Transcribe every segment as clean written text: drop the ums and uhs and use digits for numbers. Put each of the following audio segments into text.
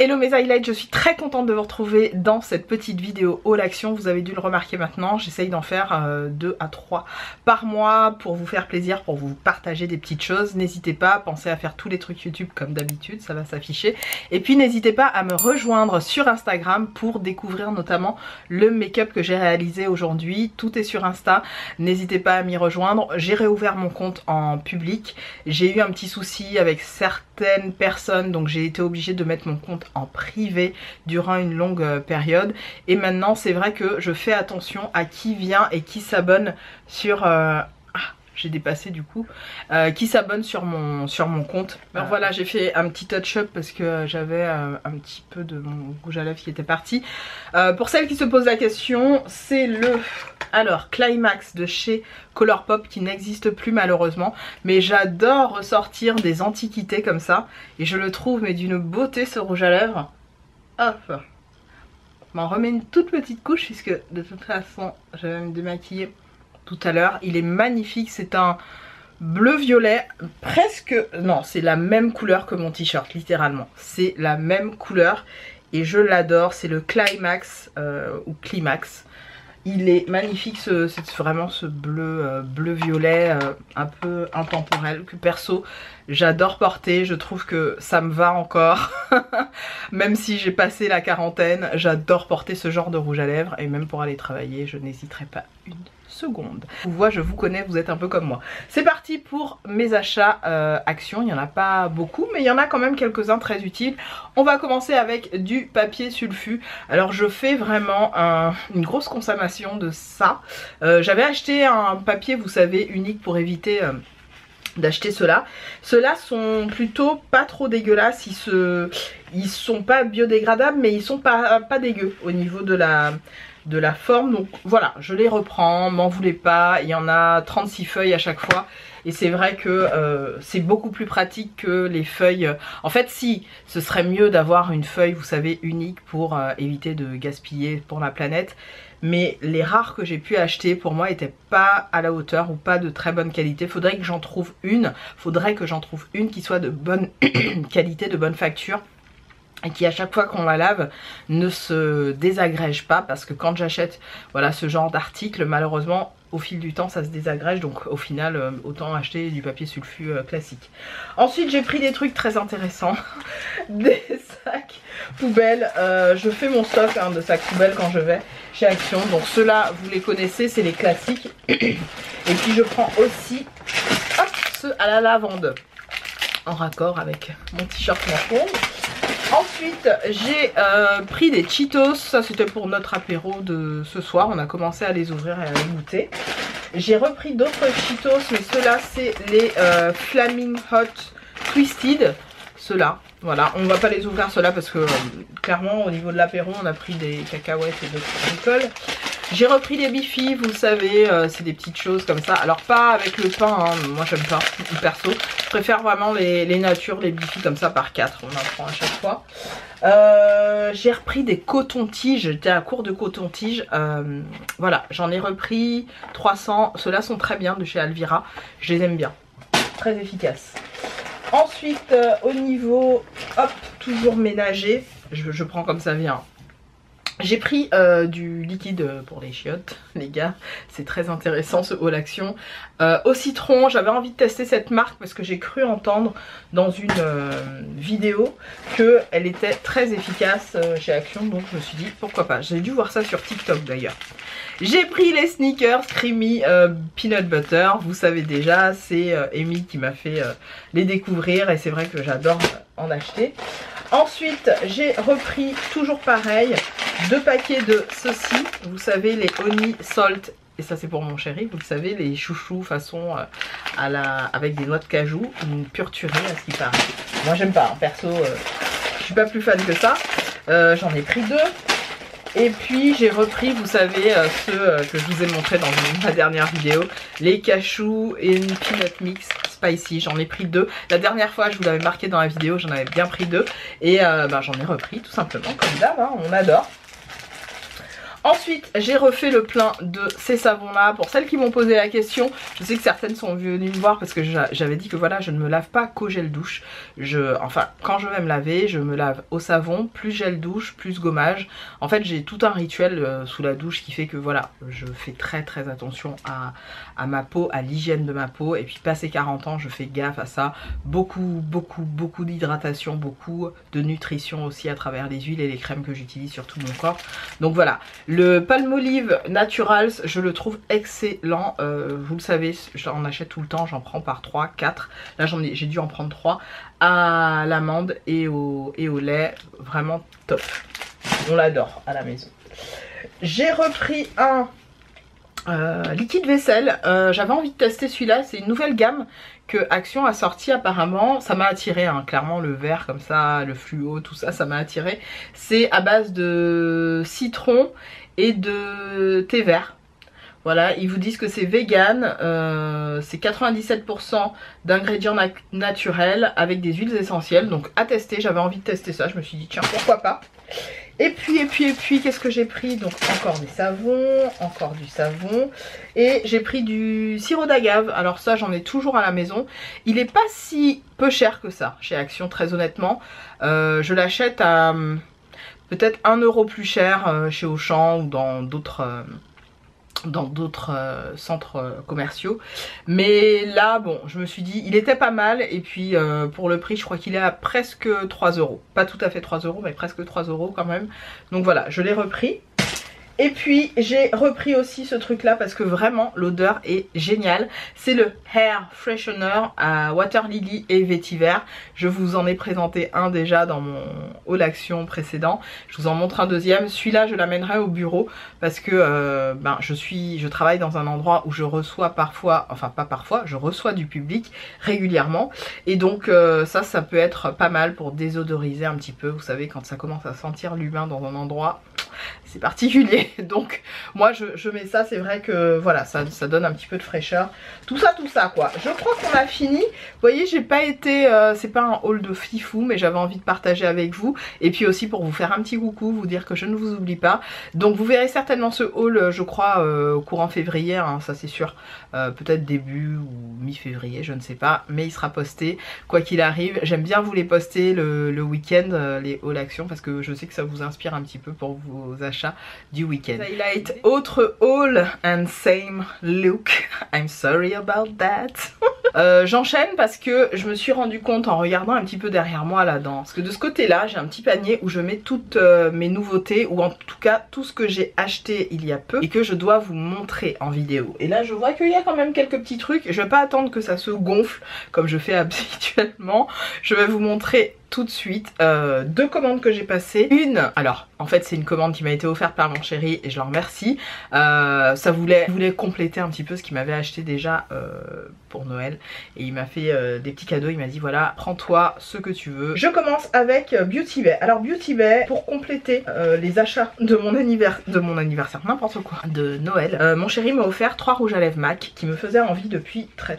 Hello mes highlights, je suis très contente de vous retrouver dans cette petite vidéo haul action. Vous avez dû le remarquer maintenant, j'essaye d'en faire 2 à 3 par mois pour vous faire plaisir, pour vous partager des petites choses. N'hésitez pas, pensez à faire tous les trucs YouTube comme d'habitude, ça va s'afficher. Et puis n'hésitez pas à me rejoindre sur Instagram pour découvrir notamment le make-up que j'ai réalisé aujourd'hui. Tout est sur Insta, n'hésitez pas à m'y rejoindre. J'ai réouvert mon compte en public, j'ai eu un petit souci avec certaines personnes, donc j'ai été obligée de mettre mon compte en privé durant une longue période, et maintenant c'est vrai que je fais attention à qui vient et qui s'abonne sur j'ai dépassé du coup, qui s'abonne sur mon compte. Alors voilà, j'ai fait un petit touch-up parce que j'avais un petit peu de mon rouge à lèvres qui était parti. Pour celles qui se posent la question, c'est le Climax de chez Colourpop qui n'existe plus malheureusement, mais j'adore ressortir des antiquités comme ça et je le trouve mais d'une beauté ce rouge à lèvres. Hop, je m'en remets une toute petite couche puisque de toute façon je vais me démaquiller tout à l'heure. Il est magnifique, c'est un bleu violet, presque, non c'est la même couleur que mon t-shirt, littéralement c'est la même couleur et je l'adore. C'est le Climax ou Climax. Il est magnifique, c'est vraiment ce bleu, bleu violet un peu intemporel que perso j'adore porter. Je trouve que ça me va encore même si j'ai passé la quarantaine, j'adore porter ce genre de rouge à lèvres et même pour aller travailler je n'hésiterai pas une seconde. Vous voyez, je vous connais, vous êtes un peu comme moi. C'est parti pour mes achats Action. Il n'y en a pas beaucoup mais il y en a quand même quelques-uns très utiles. On va commencer avec du papier sulfu. Alors je fais vraiment une grosse consommation de ça. J'avais acheté un papier, vous savez, unique pour éviter d'acheter ceux-là. Ceux-là sont plutôt pas trop dégueulasses, ils sont pas biodégradables mais ils sont pas dégueux au niveau de la forme. Donc voilà, je les reprends, m'en voulez pas, il y en a 36 feuilles à chaque fois et c'est vrai que c'est beaucoup plus pratique que les feuilles. En fait si, ce serait mieux d'avoir une feuille, vous savez, unique pour éviter de gaspiller pour la planète. Mais les rares que j'ai pu acheter pour moi n'étaient pas à la hauteur ou pas de très bonne qualité. Faudrait que j'en trouve une qui soit de bonne qualité, de bonne facture et qui à chaque fois qu'on la lave ne se désagrège pas, parce que quand j'achète voilà ce genre d'article, malheureusement au fil du temps ça se désagrège, donc au final autant acheter du papier sulfu classique. Ensuite j'ai pris des trucs très intéressants des sacs poubelles. Je fais mon stock de sacs poubelles quand je vais chez Action, donc ceux-là vous les connaissez, c'est les classiques. Et puis je prends aussi hop, ceux à la lavande en raccord avec mon t-shirt manchon. Ensuite j'ai pris des Cheetos, ça c'était pour notre apéro de ce soir, on a commencé à les ouvrir et à les goûter. J'ai repris d'autres Cheetos mais ceux-là c'est les Flaming Hot Twisted, ceux-là. Voilà, on ne va pas les ouvrir ceux-là parce que clairement au niveau de l'apéro on a pris des cacahuètes et d'autres alcool. J'ai repris les Bifi, vous le savez, c'est des petites choses comme ça. Alors pas avec le pain, hein, moi j'aime pas, perso. Je préfère vraiment les natures, les Bifi comme ça par 4, on en prend à chaque fois. J'ai repris des cotons-tiges, j'étais à court de cotons-tiges. Voilà, j'en ai repris 300, ceux-là sont très bien de chez Alvira, je les aime bien, très efficaces. Ensuite au niveau, hop, toujours ménager, je prends comme ça vient. J'ai pris du liquide pour les chiottes, les gars, c'est très intéressant ce haul action. Au citron, j'avais envie de tester cette marque parce que j'ai cru entendre dans une vidéo qu'elle était très efficace chez Action, donc je me suis dit pourquoi pas. J'ai dû voir ça sur TikTok d'ailleurs. J'ai pris les sneakers Creamy Peanut Butter, vous savez déjà, c'est Amy qui m'a fait les découvrir et c'est vrai que j'adore en acheter. Ensuite j'ai repris toujours pareil 2 paquets de ceci, vous savez les honey salt, et ça c'est pour mon chéri, vous le savez, les chouchous façon avec des noix de cajou, une pure tuerie à ce qui paraît. Moi j'aime pas, hein, perso je suis pas plus fan que ça. J'en ai pris 2. Et puis j'ai repris, vous savez, ceux que je vous ai montré dans ma dernière vidéo, les cachous et une peanut mix spicy. J'en ai pris 2. La dernière fois, je vous l'avais marqué dans la vidéo, j'en avais bien pris 2. Et j'en ai repris tout simplement, comme d'hab, hein, on adore. Ensuite, j'ai refait le plein de ces savons-là. Pour celles qui m'ont posé la question, je sais que certaines sont venues me voir parce que j'avais dit que voilà, je ne me lave pas qu'au gel douche. Enfin, quand je vais me laver, je me lave au savon, plus gel douche, plus gommage. En fait, j'ai tout un rituel sous la douche qui fait que voilà, je fais très attention à ma peau, à l'hygiène de ma peau. Et puis, passé 40 ans, je fais gaffe à ça. Beaucoup d'hydratation, beaucoup de nutrition aussi à travers les huiles et les crèmes que j'utilise sur tout mon corps. Donc voilà. Le Palmolive Naturals, je le trouve excellent. Vous le savez, j'en achète tout le temps, j'en prends par 3, 4. Là j'ai dû en prendre 3 à l'amande et au lait. Vraiment top. On l'adore à la maison. J'ai repris un liquide vaisselle. J'avais envie de tester celui-là. C'est une nouvelle gamme que Action a sorti apparemment. Ça m'a attiré, hein. Clairement le vert comme ça, le fluo, tout ça, ça m'a attiré. C'est à base de citron et de thé vert. Voilà, ils vous disent que c'est vegan, c'est 97% d'ingrédients naturels avec des huiles essentielles. Donc à tester, j'avais envie de tester ça, je me suis dit tiens pourquoi pas. Et puis qu'est-ce que j'ai pris? Donc encore des savons, encore du savon. Et j'ai pris du sirop d'agave. Alors ça j'en ai toujours à la maison. Il est pas si peu cher que ça chez Action, très honnêtement. Je l'achète à peut-être 1 € plus cher chez Auchan ou dans d'autres centres commerciaux. Mais là bon, je me suis dit il était pas mal. Et puis pour le prix je crois qu'il est à presque 3 €. Pas tout à fait 3 € mais presque 3 € quand même. Donc voilà, je l'ai repris. Et puis j'ai repris aussi ce truc là parce que vraiment l'odeur est géniale. C'est le Hair Freshener à Water Lily et Vétiver. Je vous en ai présenté un déjà dans mon haul action précédent. Je vous en montre un deuxième. Celui-là je l'amènerai au bureau parce que je travaille dans un endroit où je reçois parfois, enfin pas parfois, je reçois du public régulièrement. Et donc ça peut être pas mal pour désodoriser un petit peu. Vous savez quand ça commence à sentir l'humain dans un endroit, c'est particulier. Donc moi je mets ça, c'est vrai que voilà, ça donne un petit peu de fraîcheur. Tout ça quoi. Je crois qu'on a fini. Vous voyez, j'ai pas été, c'est pas un haul de fifou, mais j'avais envie de partager avec vous. Et puis aussi pour vous faire un petit coucou, vous dire que je ne vous oublie pas. Donc vous verrez certainement ce haul, je crois, au courant février, hein, ça c'est sûr. Peut-être début ou mi-février, je ne sais pas. Mais il sera posté, quoi qu'il arrive. J'aime bien vous les poster le week-end, les hauls action, parce que je sais que ça vous inspire un petit peu pour vos achats du week-end. Highlight, autre haul and same look. I'm sorry about that. J'enchaîne parce que je me suis rendu compte en regardant un petit peu derrière moi là-dedans. Parce que de ce côté-là, j'ai un petit panier où je mets toutes mes nouveautés, ou en tout cas tout ce que j'ai acheté il y a peu et que je dois vous montrer en vidéo. Et là, je vois qu'il y a quand même quelques petits trucs. Je vais pas attendre que ça se gonfle comme je fais habituellement. Je vais vous montrer tout de suite 2 commandes que j'ai passées. Une, alors en fait c'est une commande qui m'a été offerte par mon chéri et je le remercie. Ça voulait compléter un petit peu ce qu'il m'avait acheté déjà pour Noël. Et il m'a fait des petits cadeaux, il m'a dit voilà, prends-toi ce que tu veux. Je commence avec Beauty Bay. Alors Beauty Bay, pour compléter les achats de mon anniversaire, n'importe quoi, de Noël, mon chéri m'a offert 3 rouges à lèvres MAC qui me faisaient envie depuis très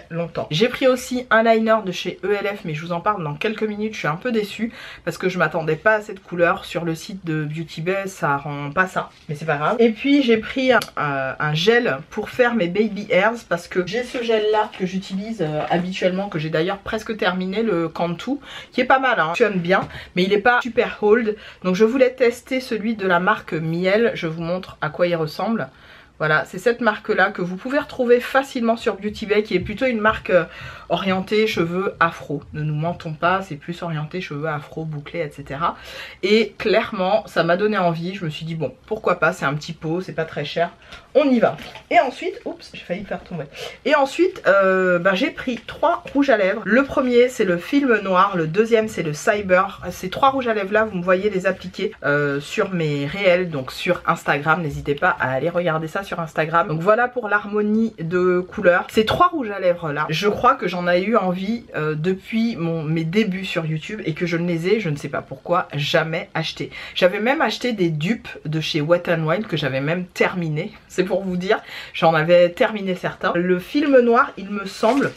longtemps. J'ai pris aussi un liner de chez ELF, mais je vous en parle dans quelques minutes. Je suis un peu déçue parce que je m'attendais pas à cette couleur. Sur le site de Beauty Bay ça rend pas ça, mais c'est pas grave. Et puis j'ai pris un gel pour faire mes baby hairs parce que j'ai ce gel là que j'utilise habituellement, que j'ai d'ailleurs presque terminé, le Cantu, qui est pas mal, hein, fonctionne bien, mais il est pas super hold. Donc je voulais tester celui de la marque Miel. Je vous montre à quoi il ressemble. Voilà, c'est cette marque là que vous pouvez retrouver facilement sur Beauty Bay, qui est plutôt une marque orientée cheveux afro. Ne nous mentons pas, c'est plus orienté cheveux afro, bouclés, etc. Et clairement, ça m'a donné envie. Je me suis dit bon, pourquoi pas, c'est un petit pot, c'est pas très cher, on y va. Et ensuite, oups, j'ai failli me faire tomber. Et ensuite, j'ai pris 3 rouges à lèvres. Le premier, c'est le Film Noir. Le deuxième, c'est le Cyber. Ces 3 rouges à lèvres là, vous me voyez les appliquer sur mes réels, donc sur Instagram. N'hésitez pas à aller regarder ça sur Instagram. Donc voilà pour l'harmonie de couleurs. Ces 3 rouges à lèvres là, je crois que j'en ai eu envie depuis mes débuts sur YouTube et que je ne les ai, je ne sais pas pourquoi, jamais acheté. J'avais même acheté des dupes de chez Wet n Wild que j'avais même terminé. C'est pour vous dire, j'en avais terminé certains. Le Film Noir, il me semble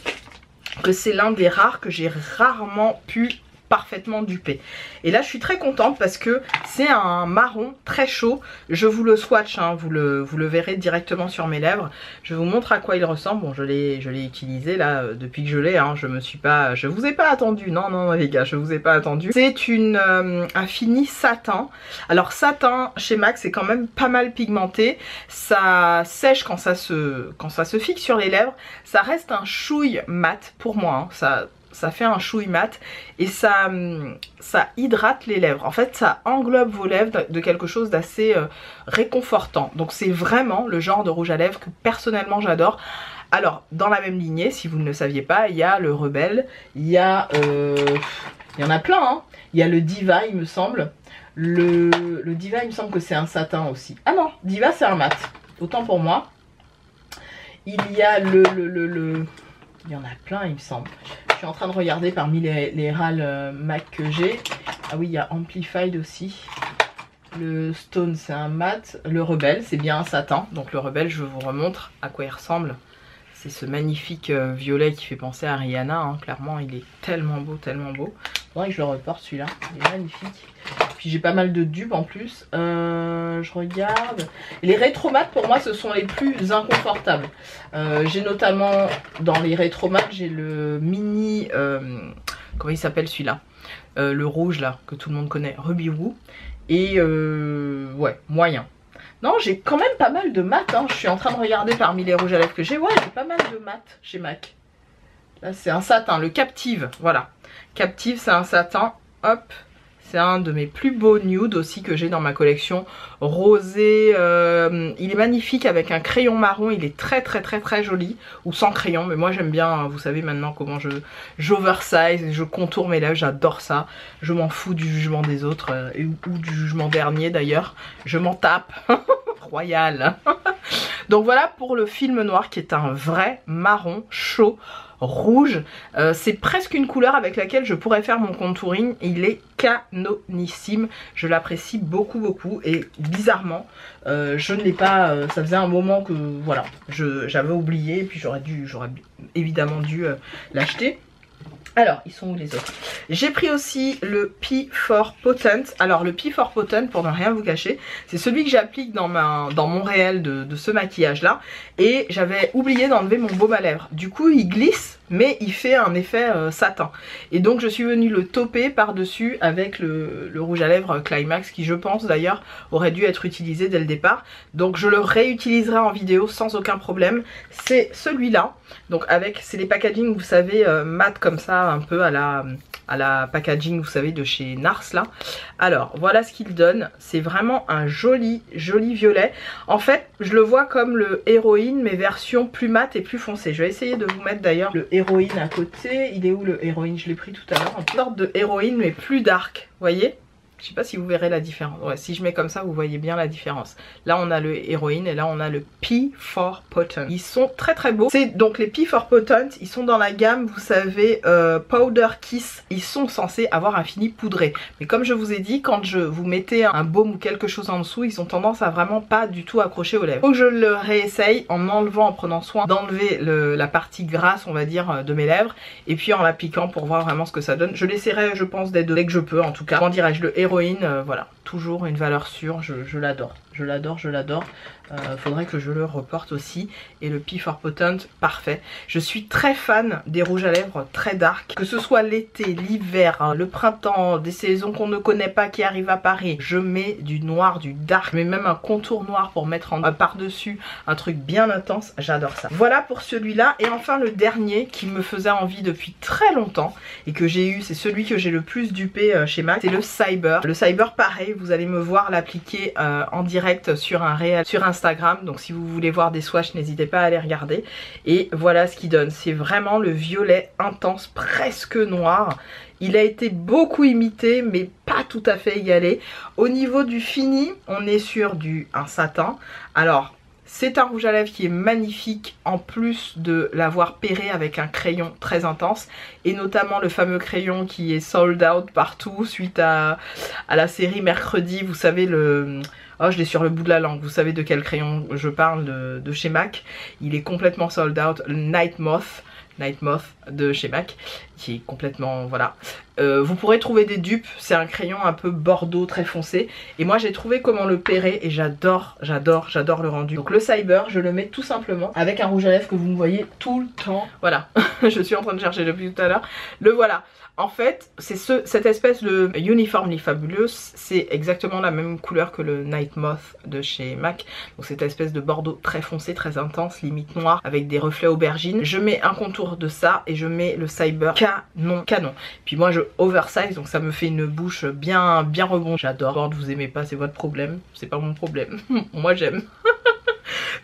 que c'est l'un des rares que j'ai rarement pu parfaitement dupée. Et là je suis très contente parce que c'est un marron très chaud. Je vous le swatch, hein, vous le verrez directement sur mes lèvres. Je vous montre à quoi il ressemble. Bon, je l'ai utilisé là depuis que je l'ai, hein. Je vous ai pas attendu, non les gars, je vous ai pas attendu. C'est un fini satin. Alors satin chez MAC c'est quand même pas mal pigmenté. Ça sèche quand ça se fixe sur les lèvres. Ça reste un chouille mat pour moi, hein. Ça fait un chouille mat et ça hydrate les lèvres. En fait, ça englobe vos lèvres de quelque chose d'assez réconfortant. Donc c'est vraiment le genre de rouge à lèvres que personnellement j'adore. Alors, dans la même lignée, si vous ne le saviez pas, il y a le Rebelle, il y en a plein, hein. Il y a le Diva, il me semble. Le Diva, il me semble que c'est un satin aussi. Ah non, Diva c'est un mat, autant pour moi. Il y a il y en a plein, il me semble. Je suis en train de regarder parmi les râles MAC que j'ai. Ah oui, il y a Amplified aussi. Le Stone, c'est un mat. Le Rebelle, c'est bien un satin. Donc le Rebelle, je vous remontre à quoi il ressemble. C'est ce magnifique violet qui fait penser à Rihanna, hein. Clairement, il est tellement beau, tellement beau. Faudrait que je le reporte celui-là. Il est magnifique. Puis j'ai pas mal de dupes en plus. Je regarde. Et les rétromates, pour moi, ce sont les plus inconfortables. J'ai notamment, dans les rétromates, j'ai le mini... comment il s'appelle celui-là, le rouge là, que tout le monde connaît, Ruby Woo. Et ouais, moyen. Non, j'ai quand même pas mal de mat, hein. Je suis en train de regarder parmi les rouges à lèvres que j'ai. Ouais, j'ai pas mal de mat chez MAC. Là, c'est un satin, le Captive, voilà. Captive, c'est un satin, hop. C'est un de mes plus beaux nudes aussi que j'ai dans ma collection. Rosé, il est magnifique avec un crayon marron, il est très joli. Ou sans crayon, mais moi j'aime bien, hein, vous savez maintenant comment j'oversize, je contourne mes lèvres, j'adore ça. Je m'en fous du jugement des autres, ou du jugement dernier d'ailleurs. Je m'en tape, royal. Donc voilà pour le film noir qui est un vrai marron chaud. Rouge, c'est presque une couleur avec laquelle je pourrais faire mon contouring. Il est canonissime, je l'apprécie beaucoup et bizarrement je ne l'ai pas, ça faisait un moment que voilà, j'avais oublié et puis j'aurais évidemment dû l'acheter. Alors, ils sont où les autres? J'ai pris aussi le P4 Potent. Alors, le P4 Potent, pour ne rien vous cacher, c'est celui que j'applique dans mon réel de ce maquillage-là. Et j'avais oublié d'enlever mon baume à lèvres. Du coup, il glisse, mais il fait un effet satin. Et donc, je suis venue le tauper par-dessus avec le rouge à lèvres Climax, qui, je pense, d'ailleurs, aurait dû être utilisé dès le départ. Donc, je le réutiliserai en vidéo sans aucun problème. C'est celui-là. Donc, c'est les packaging, vous savez, mat comme ça, un peu à la packaging, vous savez, de chez Nars là. Alors voilà ce qu'il donne, c'est vraiment un joli violet. En fait je le vois comme le Héroïne mais version plus mat et plus foncé. Je vais essayer de vous mettre d'ailleurs le Héroïne à côté. Il est où le Héroïne? Je l'ai pris tout à l'heure, une sorte de Héroïne mais plus dark, vous voyez? Je sais pas si vous verrez la différence. Ouais, si je mets comme ça, vous voyez bien la différence. Là, on a le Héroïne et là, on a le P4 Potent. Ils sont très beaux. C'est donc les P4 Potent. Ils sont dans la gamme, vous savez, Powder Kiss. Ils sont censés avoir un fini poudré. Mais comme je vous ai dit, quand vous mettez un baume ou quelque chose en dessous, ils ont tendance à vraiment pas du tout accrocher aux lèvres. Faut que je le réessaye en enlevant, en prenant soin d'enlever la partie grasse, on va dire, de mes lèvres. Et puis en l'appliquant pour voir vraiment ce que ça donne. Je l'essaierai, je pense, dès que je peux. En tout cas, comment dirais-je, le Héroïne, voilà, toujours une valeur sûre, je l'adore. Je l'adore. Faudrait que je le reporte aussi. Et le P4 Potent, parfait. Je suis très fan des rouges à lèvres très dark. Que ce soit l'été, l'hiver, hein, le printemps, des saisons qu'on ne connaît pas qui arrivent à Paris. Je mets du noir, du dark. Je mets même un contour noir pour mettre par-dessus un truc bien intense. J'adore ça. Voilà pour celui-là. Et enfin le dernier qui me faisait envie depuis très longtemps et que j'ai eu, c'est celui que j'ai le plus dupé chez MAC. C'est le Cyber. Le Cyber, pareil, vous allez me voir l'appliquer en direct sur un réel sur Instagram. Donc si vous voulez voir des swatchs, n'hésitez pas à aller regarder. Et voilà ce qu'il donne. C'est vraiment le violet intense, presque noir. Il a été beaucoup imité mais pas tout à fait égalé. Au niveau du fini, on est sur un satin. Alors c'est un rouge à lèvres qui est magnifique en plus de l'avoir pairé avec un crayon très intense. Et notamment le fameux crayon qui est sold out partout suite à la série Mercredi. Vous savez oh, je l'ai sur le bout de la langue. Vous savez de quel crayon je parle de chez MAC. Il est complètement sold out. Le Night Moth de chez MAC qui est complètement, voilà. Vous pourrez trouver des dupes, c'est un crayon un peu bordeaux très foncé. Et moi j'ai trouvé comment le pairer et j'adore le rendu. Donc le Cyber, je le mets tout simplement avec un rouge à lèvres que vous me voyez tout le temps. Voilà, je suis en train de chercher depuis tout à l'heure. Le voilà. En fait, c'est cette espèce de Uniformly Fabulous, c'est exactement la même couleur que le Night Moth de chez MAC. Donc cette espèce de bordeaux très foncé, très intense, limite noir, avec des reflets aubergines. Je mets un contour de ça et je mets le Cyber canon. Puis moi je oversize, donc ça me fait une bouche bien rebondie. J'adore, vous aimez pas, c'est votre problème, c'est pas mon problème. Moi j'aime.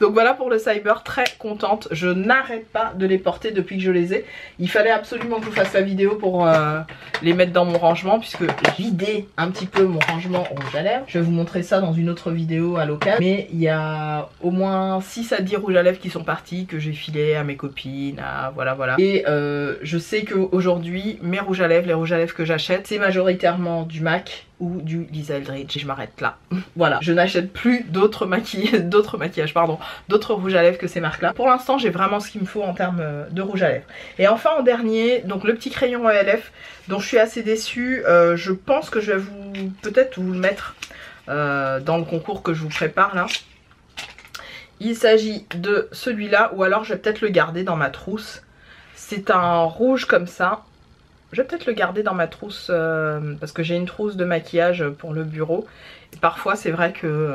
Donc voilà pour le Cyber, très contente. Je n'arrête pas de les porter depuis que je les ai. Il fallait absolument que je vous fasse la vidéo pour les mettre dans mon rangement, puisque j'ai vidé un petit peu mon rangement rouge à lèvres. Je vais vous montrer ça dans une autre vidéo à l'occasion. Mais il y a au moins 6 à 10 rouges à lèvres qui sont partis, que j'ai filé à mes copines, voilà. Et je sais qu'aujourd'hui, mes rouges à lèvres, les rouges à lèvres que j'achète, c'est majoritairement du MAC ou du Lisa Eldridge. Je m'arrête là. Voilà, je n'achète plus d'autres maquillages, pardon, d'autres rouges à lèvres que ces marques-là. Pour l'instant, j'ai vraiment ce qu'il me faut en termes de rouge à lèvres. Et enfin, en dernier, donc le petit crayon ELF, dont je suis assez déçue. Je pense que je vais peut-être vous le mettre dans le concours que je vous prépare là. Il s'agit de celui-là, ou alors je vais peut-être le garder dans ma trousse. C'est un rouge comme ça. Je vais peut-être le garder dans ma trousse parce que j'ai une trousse de maquillage pour le bureau. Et parfois c'est vrai que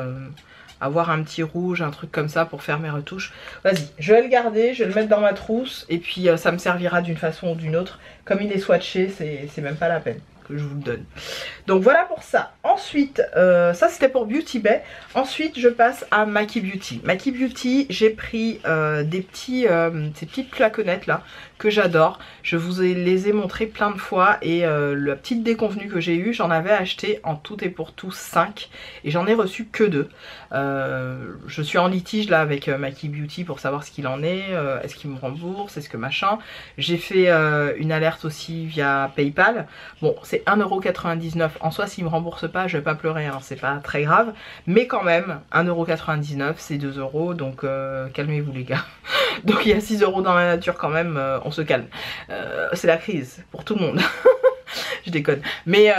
avoir un petit rouge, un truc comme ça pour faire mes retouches. Vas-y, je vais le garder, je vais le mettre dans ma trousse et puis ça me servira d'une façon ou d'une autre. Comme il est swatché, c'est même pas la peine que je vous le donne. Donc voilà pour ça. Ensuite, ça c'était pour Beauty Bay. Ensuite, je passe à Maki Beauty. Maki Beauty, j'ai pris ces petites placonnettes là que j'adore. Je vous les ai montrées plein de fois et la petite déconvenue que j'ai eue, j'en avais acheté en tout et pour tout 5 et j'en ai reçu que 2. Je suis en litige là avec Maki Beauty pour savoir ce qu'il en est, est-ce qu'il me rembourse, est-ce que machin. J'ai fait une alerte aussi via PayPal. Bon, c'est 1,99 € en soi, s'il me rembourse pas, je vais pas pleurer, hein, c'est pas très grave, mais quand même 1,99 €, c'est 2 €, donc calmez-vous les gars. Donc il y a 6 € dans la nature quand même, on se calme. C'est la crise pour tout le monde. Je déconne. Mais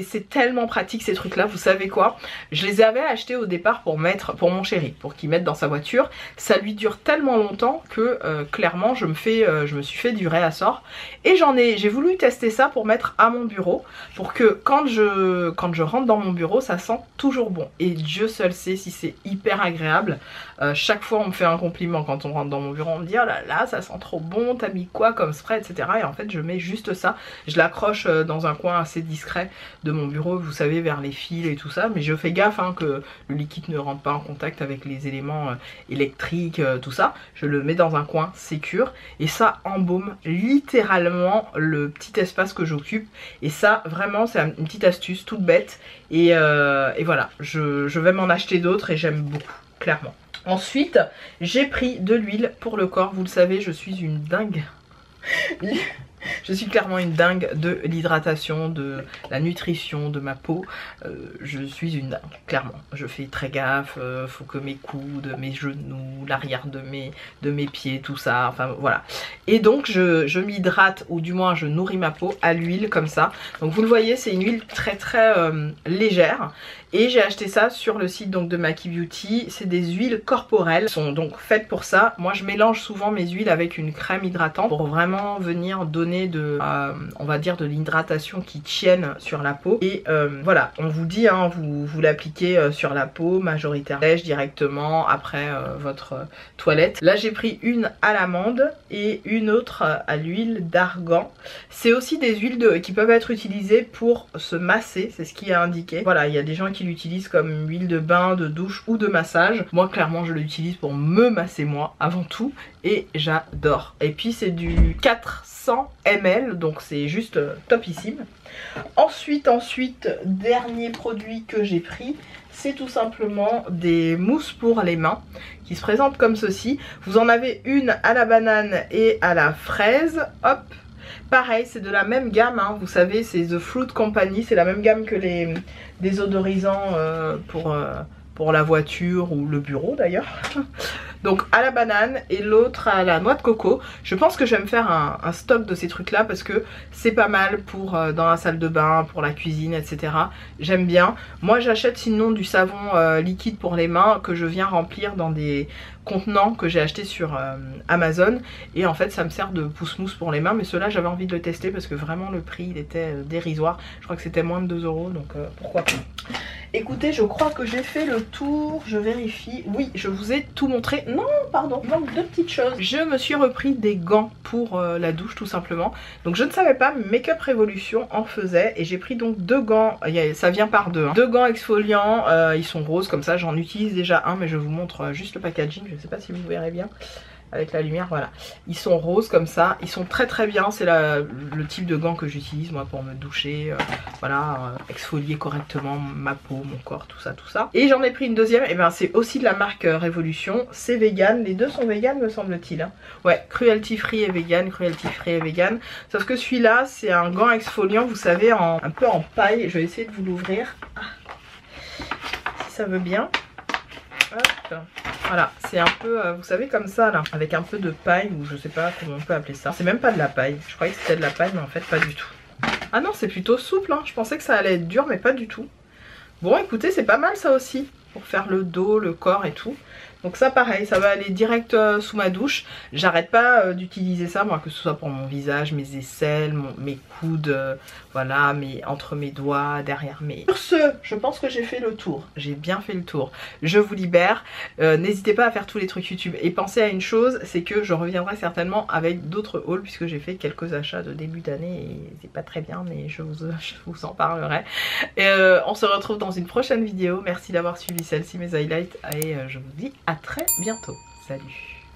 c'est tellement pratique ces trucs là, vous savez quoi, je les avais achetés au départ pour mon chéri, pour qu'il mette dans sa voiture. Ça lui dure tellement longtemps que clairement je me suis fait du réassort. Et j'ai voulu tester ça pour mettre à mon bureau, pour que quand je rentre dans mon bureau ça sent toujours bon. Et Dieu seul sait si c'est hyper agréable. Chaque fois on me fait un compliment quand on rentre dans mon bureau, on me dit oh là là ça sent trop bon, t'as mis quoi comme spray, etc. Et en fait je mets juste ça, je l'accroche dans un coin assez discret de mon bureau, vous savez, vers les fils et tout ça, mais je fais gaffe hein, que le liquide ne rentre pas en contact avec les éléments électriques, tout ça. Je le mets dans un coin sécure et ça embaume littéralement le petit espace que j'occupe. Et ça vraiment c'est une petite astuce toute bête et voilà, je vais m'en acheter d'autres et j'aime beaucoup, clairement. Ensuite, j'ai pris de l'huile pour le corps. Vous le savez, je suis une dingue. Je suis clairement une dingue de l'hydratation, de la nutrition de ma peau. Je suis une dingue, clairement. Je fais très gaffe, faut que mes coudes, mes genoux, l'arrière de mes pieds, tout ça, enfin voilà. Et donc je m'hydrate, ou du moins je nourris ma peau à l'huile comme ça. Donc vous le voyez, c'est une huile très légère. Et j'ai acheté ça sur le site donc de Maki Beauty. C'est des huiles corporelles, elles sont donc faites pour ça. Moi je mélange souvent mes huiles avec une crème hydratante pour vraiment venir donner on va dire de l'hydratation qui tienne sur la peau. Et voilà, on vous dit hein, vous l'appliquez sur la peau majoritairement directement après votre toilette. Là j'ai pris une à l'amande et une autre à l'huile d'argan. C'est aussi des huiles qui peuvent être utilisées pour se masser, c'est ce qui est indiqué. Voilà, il y a des gens qui l'utilisent comme huile de bain, de douche ou de massage. Moi clairement je l'utilise pour me masser moi avant tout et j'adore. Et puis c'est du 400 ml, donc c'est juste topissime. Ensuite, dernier produit que j'ai pris, c'est tout simplement des mousses pour les mains qui se présentent comme ceci. Vous en avez une à la banane et à la fraise, hop. Pareil, c'est de la même gamme, hein. Vous savez, c'est The Fruit Company, c'est la même gamme que les désodorisants pour la voiture ou le bureau d'ailleurs. Donc à la banane et l'autre à la noix de coco. Je pense que je vais me faire un stock de ces trucs là parce que c'est pas mal pour dans la salle de bain, pour la cuisine, etc. J'aime bien. Moi j'achète sinon du savon liquide pour les mains que je viens remplir dans des contenants que j'ai acheté sur Amazon, et en fait ça me sert de pousse-mousse pour les mains, mais ceux-là j'avais envie de le tester parce que vraiment le prix il était dérisoire. Je crois que c'était moins de 2 €, donc pourquoi pas. Écoutez, je crois que j'ai fait le tour, je vérifie. Oui, je vous ai tout montré. Non, pardon, il manque deux petites choses. Je me suis repris des gants pour la douche tout simplement. Donc je ne savais pas, Make-up Révolution en faisait, et j'ai pris donc deux gants, ça vient par deux. Hein. Deux gants exfoliants, ils sont roses comme ça, j'en utilise déjà un, mais je vous montre juste le packaging, je ne sais pas si vous verrez bien. Avec la lumière, voilà. Ils sont roses comme ça, ils sont très très bien, c'est le type de gants que j'utilise moi pour me doucher, voilà, exfolier correctement ma peau, mon corps, tout ça, tout ça. Et j'en ai pris une deuxième, et ben c'est aussi de la marque Révolution, c'est vegan, les deux sont vegan me semble-t-il. Hein. Ouais, cruelty free et vegan, cruelty free et vegan. Sauf que celui-là, c'est un gant exfoliant, vous savez, un peu en paille, je vais essayer de vous l'ouvrir. Si ça veut bien. Hop. Voilà, c'est un peu, vous savez, comme ça là, avec un peu de paille, ou je sais pas comment on peut appeler ça. C'est même pas de la paille, je croyais que c'était de la paille, mais en fait pas du tout. Ah non, c'est plutôt souple, hein. Je pensais que ça allait être dur, mais pas du tout. Bon, écoutez, c'est pas mal ça aussi, pour faire le dos, le corps et tout. Donc ça pareil, ça va aller direct sous ma douche. J'arrête pas d'utiliser ça, moi, que ce soit pour mon visage, mes aisselles, mes coudes, voilà, entre mes doigts, derrière mes... Sur ce, je pense que j'ai fait le tour. J'ai bien fait le tour. Je vous libère. N'hésitez pas à faire tous les trucs YouTube. Et pensez à une chose, c'est que je reviendrai certainement avec d'autres hauls, puisque j'ai fait quelques achats de début d'année et c'est pas très bien, mais je vous en parlerai. Et on se retrouve dans une prochaine vidéo. Merci d'avoir suivi celle-ci, mes highlights, et je vous dis à très bientôt. Salut!